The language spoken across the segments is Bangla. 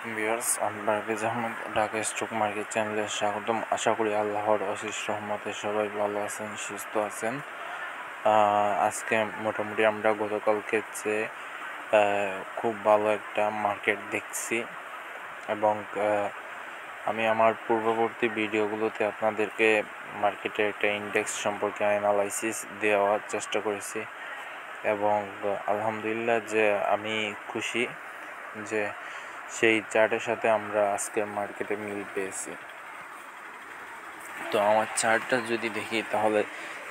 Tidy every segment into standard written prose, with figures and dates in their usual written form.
আলাইকুম ভিউয়ার্স, আমি পারভেজ আহমেদ ঢাকা স্টক মার্কেট চ্যানেলে স্বাগতম। আশা করি আল্লাহর অশেষ রহমতে সবাই ভালো আছেন, সুস্থ আছেন। আজকে মোটামুটি আমরা গতকালকে চেয়ে খুব ভালো একটা মার্কেট দেখছি এবং আমি আমার পূর্ববর্তী ভিডিওগুলোতে আপনাদেরকে মার্কেটের একটা ইন্ডেক্স সম্পর্কে অ্যানালাইসিস দেওয়ার চেষ্টা করেছি এবং আলহামদুলিল্লাহ যে আমি খুশি যে সেই চার্টের সাথে আমরা আজকের মার্কেটে মিল পেয়েছি। তো আমার চার্টটা যদি দেখি তাহলে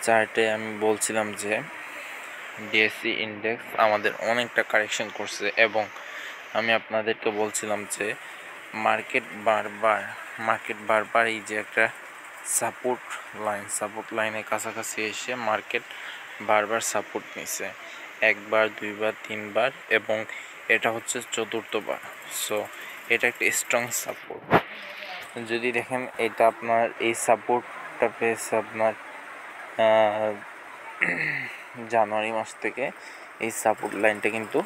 চার্টে আমি বলছিলাম যে ডিএসসি ইন্ডেক্স আমাদের অনেকটা কারেকশন করছে এবং আমি আপনাদেরকে বলছিলাম যে মার্কেট বারবার এই যে একটা সাপোর্ট লাইনের কাছাকাছি এসে মার্কেট বারবার সাপোর্ট নিছে, একবার, দুইবার, তিনবার এবং এটা হচ্ছে চতুর্থবার। সো এটা একটা স্ট্রং সাপোর্ট। যদি দেখেন এটা আপনার এই সাপোর্টটা পেয়েছে আপনার জানুয়ারি মাস থেকে। এই সাপোর্ট লাইনটা কিন্তু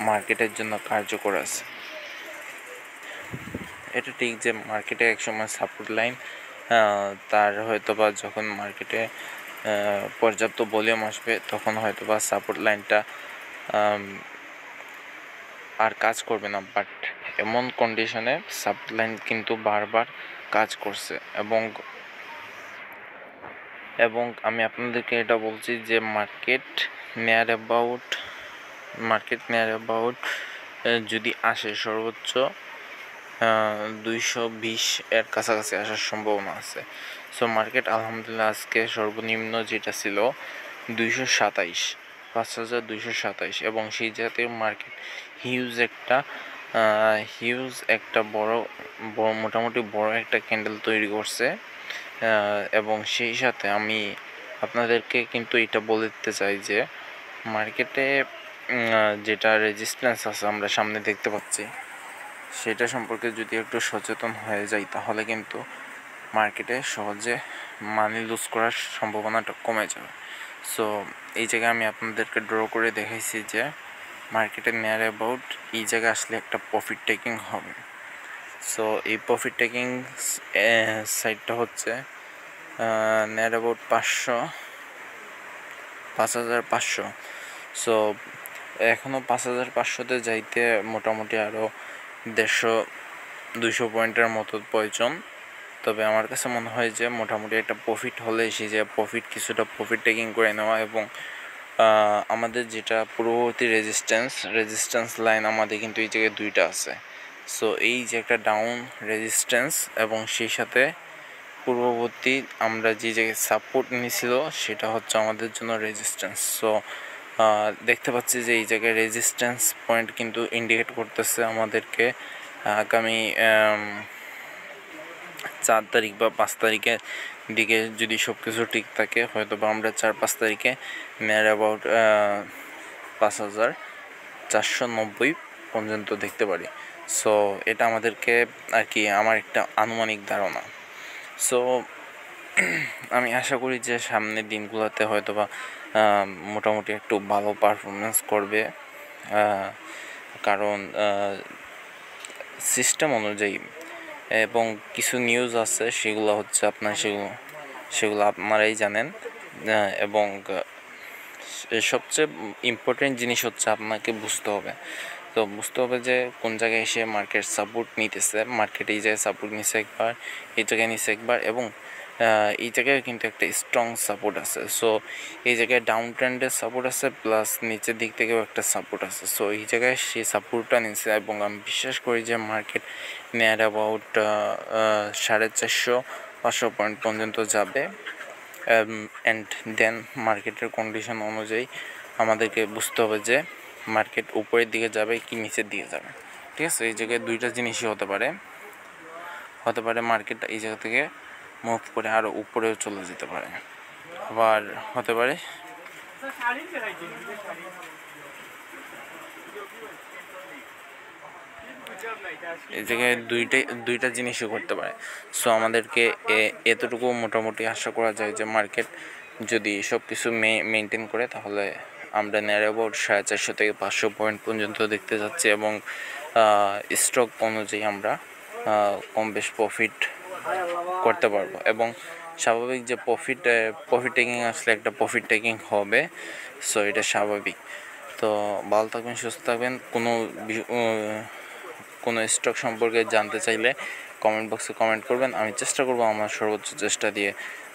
মার্কেটের জন্য কার্যকর আছে। এটা ঠিক যে মার্কেটে একসময় সাপোর্ট লাইন তার হয়তোবা যখন মার্কেটে পর্যাপ্ত ভলিউম আসবে তখন হয়তোবা সাপোর্ট লাইনটা আর কাজ করবে না, বাট এমন কন্ডিশনে সাপোর্ট লাইন কিন্তু বারবার কাজ করছে এবং আমি আপনাদেরকে এটা বলছি যে মার্কেট নিয়ার অ্যাবাউট যদি আসে সর্বোচ্চ 220 এর কাছাকাছি আসার সম্ভাবনা আছে। সো মার্কেট আলহামদুলিল্লাহ আজকে সর্বনিম্ন যেটা ছিল 5227 এবং সেই জাতীয় মার্কেট হিউজ একটা বড় মোটামুটি বড় একটা ক্যান্ডেল তৈরি করছে এবং সেই সাথে আমি আপনাদেরকে কিন্তু এটা বলে দিতে চাই যে মার্কেটে যেটা রেজিস্ট্যান্স আছে আমরা সামনে দেখতে পাচ্ছি সেটা সম্পর্কে যদি একটু সচেতন হয়ে যাই তাহলে কিন্তু মার্কেটে সহজে মানি লুজ করার সম্ভাবনাটা কমে যাবে। সো এই জায়গায় আমি আপনাদেরকে ড্র করে দেখাইছি যে মার্কেটে নিয়ার অ্যাবাউট এই জায়গায় আসলে একটা প্রফিট টেকিং হবে। সো এই প্রফিট টেকিং সাইডটা হচ্ছে নিয়ার অ্যাবাউট 5500। সো এখনও 5500-তে যাইতে মোটামুটি আরও 150-200 পয়েন্টের মতো প্রয়োজন। তবে আমার কাছে মনে হয় যে মোটামুটি একটা প্রফিট হলে কিছুটা প্রফিট টেকিং করে নেওয়া এবং আমাদের যেটা পূর্ববর্তী রেজিস্ট্যান্স লাইন আমাদের কিন্তু এই জায়গায় দুইটা আছে। সো এই যে একটা ডাউন রেজিস্ট্যান্স এবং সেই সাথে পূর্ববর্তী আমরা যে জায়গায় সাপোর্ট নিয়েছিল সেটা হচ্ছে আমাদের জন্য রেজিস্ট্যান্স। সো দেখতে পাচ্ছি যে এই জায়গায় রেজিস্ট্যান্স পয়েন্ট কিন্তু ইন্ডিকেট করতেছে আমাদেরকে আগামী 4 তারিখ বা 5 তারিখের দিকে যদি সব কিছু ঠিক থাকে হয়তো বা আমরা 4-5 তারিখে নিয়ার অ্যাবাউট 5490 পর্যন্ত দেখতে পারি। সো এটা আমাদেরকে আর কি আমার একটা আনুমানিক ধারণা। সো আমি আশা করি যে সামনের দিনগুলোতে হয়তো বা মোটামুটি একটু ভালো পারফরমেন্স করবে, কারণ সিস্টেম অনুযায়ী এবং কিছু নিউজ আছে সেগুলো হচ্ছে আপনার সেগুলো আপনারাই জানেন এবং সবচেয়ে ইম্পর্টেন্ট জিনিস হচ্ছে আপনাকে বুঝতে হবে যে কোন জায়গায় এসে মার্কেট সাপোর্ট নিতেছে। মার্কেট এই জায়গায় সাপোর্ট নিছে একবার, এই জায়গায় নিছে একবার এবং এই জায়গায় কিন্তু একটা স্ট্রং সাপোর্ট আছে। সো এই জায়গায় ডাউন ট্রেন্ডের সাপোর্ট আছে প্লাস নিচের দিক থেকেও একটা সাপোর্ট আছে। সো এই জায়গায় সেই সাপোর্টটা নিচ্ছে এবং আমি বিশ্বাস করি যে মার্কেট নিয়ার অ্যাবাউট 450-500 পয়েন্ট পর্যন্ত যাবে অ্যান্ড দেন মার্কেটের কন্ডিশন অনুযায়ী আমাদেরকে বুঝতে হবে যে মার্কেট উপরের দিকে যাবে কি নিচের দিকে যাবে। ঠিক আছে, এই জায়গায় দুইটা জিনিসই হতে পারে মার্কেটটা এই জায়গা থেকে মুভ করে আরও উপরেও চলে যেতে পারে, আবার হতে পারে এই জায়গায় দুইটা জিনিসই করতে পারে। সো আমাদেরকে এতটুকু মোটামুটি আশা করা যায় যে মার্কেট যদি সব কিছু মেনটেন করে তাহলে আমরা নিয়ার অ্যাবাউট 450 থেকে 500 পয়েন্ট পর্যন্ত দেখতে যাচ্ছি এবং স্টক অনুযায়ী আমরা কম বেশ প্রফিট করতে পারবো। এবং স্বাভাবিক যে প্রফিট টেকিং আসলে একটা প্রফিট টেকিং হবে, সো এটা স্বাভাবিক। তো ভালো থাকবেন, সুস্থ থাকবেন। কোনো স্টক সম্পর্কে জানতে চাইলে কমেন্ট বক্সে কমেন্ট করবেন। আমি চেষ্টা করব আমার সর্বোচ্চ চেষ্টা দিয়ে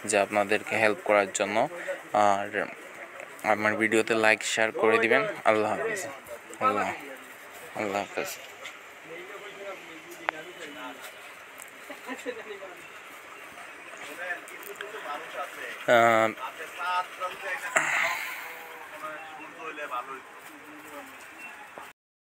যে আপনাদেরকে হেল্প করার জন্য। আর আমার ভিডিওতে লাইক শেয়ার করে দিবেন। আল্লাহ হাফিজ। আল্লাহ আল্লাহ হাফিজ।